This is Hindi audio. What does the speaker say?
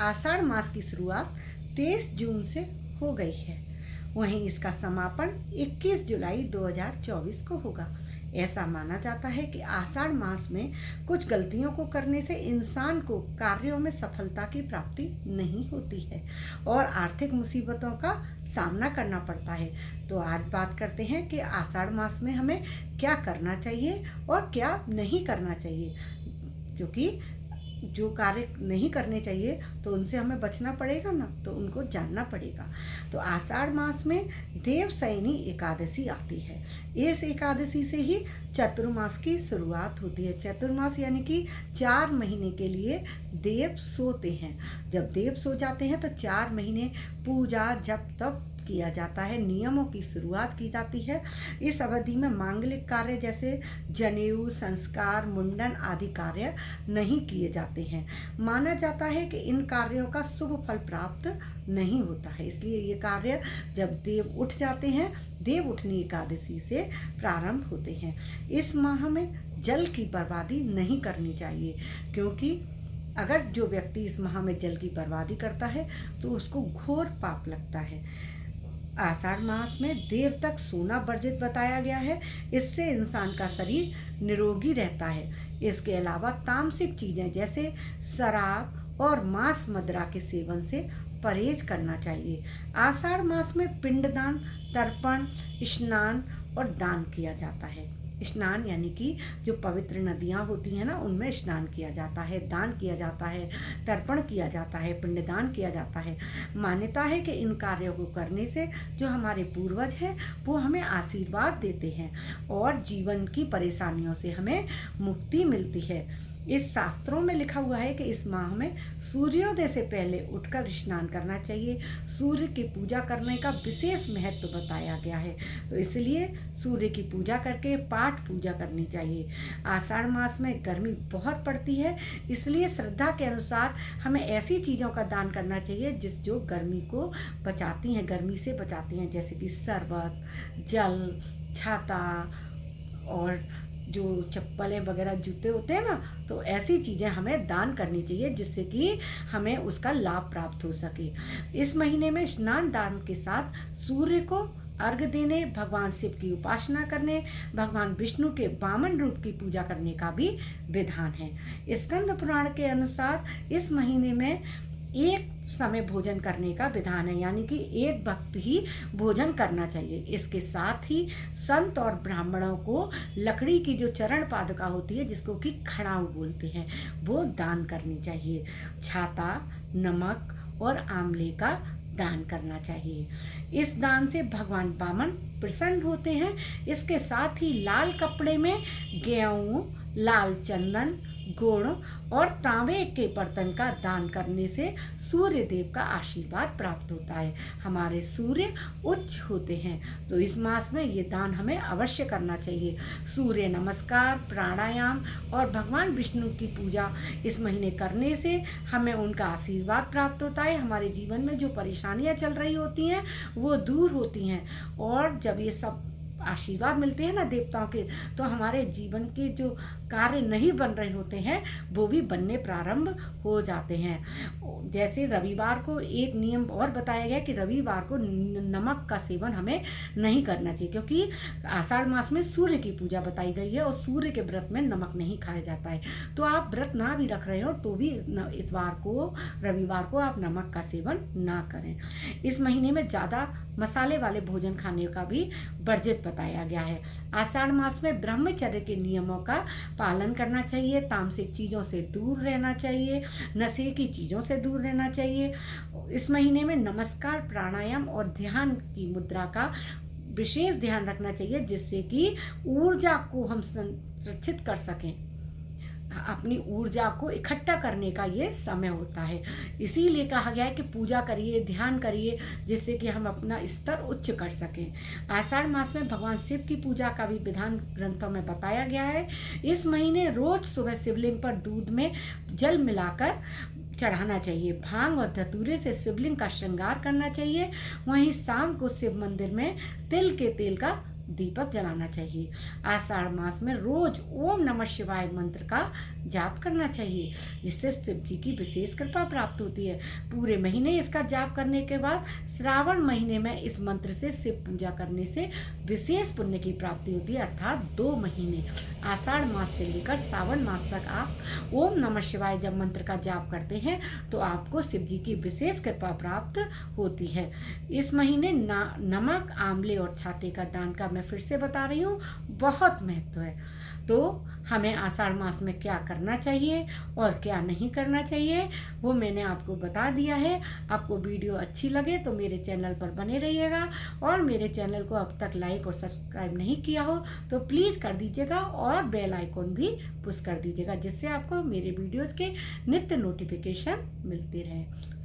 आषाढ़ मास की शुरुआत 23 जून से हो गई है। वहीं इसका समापन 21 जुलाई 2024 को होगा। ऐसा माना जाता है कि आषाढ़ मास में कुछ गलतियों को करने से इंसान को कार्यों में सफलता की प्राप्ति नहीं होती है और आर्थिक मुसीबतों का सामना करना पड़ता है। तो आज बात करते हैं कि आषाढ़ मास में हमें क्या करना चाहिए और क्या नहीं करना चाहिए, क्योंकि जो कार्य नहीं करने चाहिए तो उनसे हमें बचना पड़ेगा ना, तो उनको जानना पड़ेगा। तो आषाढ़ मास में देवशयनी एकादशी आती है। इस एकादशी से ही चतुर्मास की शुरुआत होती है। चतुर्मास यानी कि 4 महीने के लिए देव सोते हैं। जब देव सो जाते हैं तो 4 महीने पूजा जप तप किया जाता है, नियमों की शुरुआत की जाती है। इस अवधि में मांगलिक कार्य जैसे जनेऊ, संस्कार, मुंडन आदि कार्य नहीं किए जाते हैं। माना जाता है कि इन कार्यों का शुभ फल प्राप्त नहीं होता है, इसलिए ये कार्य जब देव उठ जाते हैं, देव उठनी एकादशी से प्रारंभ होते हैं। इस माह में जल की बर्बादी नहीं करनी चाहिए, क्योंकि अगर जो व्यक्ति इस माह में जल की बर्बादी करता है तो उसको घोर पाप लगता है। आषाढ़ मास में देर तक सोना वर्जित बताया गया है। इससे इंसान का शरीर निरोगी रहता है। इसके अलावा तामसिक चीज़ें जैसे शराब और मांस मदिरा के सेवन से परहेज करना चाहिए। आषाढ़ मास में पिंडदान, तर्पण, स्नान और दान किया जाता है। स्नान यानी कि जो पवित्र नदियाँ होती हैं ना, उनमें स्नान किया जाता है, दान किया जाता है, तर्पण किया जाता है, पिंडदान किया जाता है। मान्यता है कि इन कार्यों को करने से जो हमारे पूर्वज हैं वो हमें आशीर्वाद देते हैं और जीवन की परेशानियों से हमें मुक्ति मिलती है। इस शास्त्रों में लिखा हुआ है कि इस माह में सूर्योदय से पहले उठकर स्नान करना चाहिए। सूर्य की पूजा करने का विशेष महत्व बताया गया है, तो इसलिए सूर्य की पूजा करके पाठ पूजा करनी चाहिए। आषाढ़ मास में गर्मी बहुत पड़ती है, इसलिए श्रद्धा के अनुसार हमें ऐसी चीज़ों का दान करना चाहिए जो गर्मी को बचाती हैं, गर्मी से बचाती हैं, जैसे कि शरबत, जल, छाता और जो चप्पलें वगैरह जूते होते हैं ना, तो ऐसी चीज़ें हमें दान करनी चाहिए जिससे कि हमें उसका लाभ प्राप्त हो सके। इस महीने में स्नान दान के साथ सूर्य को अर्घ्य देने, भगवान शिव की उपासना करने, भगवान विष्णु के वामन रूप की पूजा करने का भी विधान है। स्कंद पुराण के अनुसार इस महीने में एक समय भोजन करने का विधान है, यानी कि एक वक्त ही भोजन करना चाहिए। इसके साथ ही संत और ब्राह्मणों को लकड़ी की जो चरण पादुका होती है, जिसको कि खड़ाऊ बोलते हैं, वो दान करनी चाहिए। छाता, नमक और आंवले का दान करना चाहिए। इस दान से भगवान वामन प्रसन्न होते हैं। इसके साथ ही लाल कपड़े में गेहूं, लाल चंदन, गुड़ और तांबे के बर्तन का दान करने से सूर्य देव का आशीर्वाद प्राप्त होता है। हमारे सूर्य उच्च होते हैं, तो इस मास में ये दान हमें अवश्य करना चाहिए। सूर्य नमस्कार, प्राणायाम और भगवान विष्णु की पूजा इस महीने करने से हमें उनका आशीर्वाद प्राप्त होता है। हमारे जीवन में जो परेशानियां चल रही होती हैं वो दूर होती हैं, और जब ये सब आशीर्वाद मिलते हैं ना देवताओं के, तो हमारे जीवन के जो कार्य नहीं बन रहे होते हैं वो भी बनने प्रारंभ हो जाते हैं। जैसे रविवार को एक नियम और बताया गया कि रविवार को नमक का सेवन हमें नहीं करना चाहिए, क्योंकि आषाढ़ मास में सूर्य की पूजा बताई गई है और सूर्य के व्रत में नमक नहीं खाया जाता है। तो आप व्रत ना भी रख रहे हो तो भी इतवार को, रविवार को आप नमक का सेवन ना करें। इस महीने में ज़्यादा मसाले वाले भोजन खाने का भी वर्जित बताया गया है। आषाढ़ मास में ब्रह्मचर्य के नियमों का पालन करना चाहिए, तामसिक चीज़ों से दूर रहना चाहिए, नशे की चीज़ों से दूर रहना चाहिए। इस महीने में नमस्कार, प्राणायाम और ध्यान की मुद्रा का विशेष ध्यान रखना चाहिए, जिससे कि ऊर्जा को हम संरक्षित कर सकें। अपनी ऊर्जा को इकट्ठा करने का ये समय होता है। इसीलिए कहा गया है कि पूजा करिए, ध्यान करिए, जिससे कि हम अपना स्तर उच्च कर सकें। आषाढ़ मास में भगवान शिव की पूजा का भी विधान ग्रंथों में बताया गया है। इस महीने रोज सुबह शिवलिंग पर दूध में जल मिलाकर चढ़ाना चाहिए। भांग और धतूरे से शिवलिंग का श्रृंगार करना चाहिए। वहीं शाम को शिव मंदिर में तिल के तेल का दीपक जलाना चाहिए। आषाढ़ मास में रोज ओम नमः शिवाय मंत्र का जाप करना चाहिए, जिससे शिव जी की विशेष कृपा प्राप्त होती है। पूरे महीने इसका जाप करने के बाद श्रावण महीने में इस मंत्र से शिव पूजा करने से विशेष पुण्य की प्राप्ति होती है। अर्थात 2 महीने आषाढ़ मास से लेकर सावन मास तक आप ओम नमः शिवाय जब मंत्र का जाप करते हैं तो आपको शिव जी की विशेष कृपा प्राप्त होती है। इस महीने नमक, आंवले और छाते का दान का मैं फिर से बता रही हूँ, बहुत महत्व है। तो हमें आषाढ़ मास में क्या करना चाहिए और क्या नहीं करना चाहिए वो मैंने आपको बता दिया है। आपको वीडियो अच्छी लगे तो मेरे चैनल पर बने रहिएगा, और मेरे चैनल को अब तक लाइक और सब्सक्राइब नहीं किया हो तो प्लीज़ कर दीजिएगा, और बेल आइकॉन भी पुश कर दीजिएगा, जिससे आपको मेरे वीडियोज़ के नित्य नोटिफिकेशन मिलते रहे।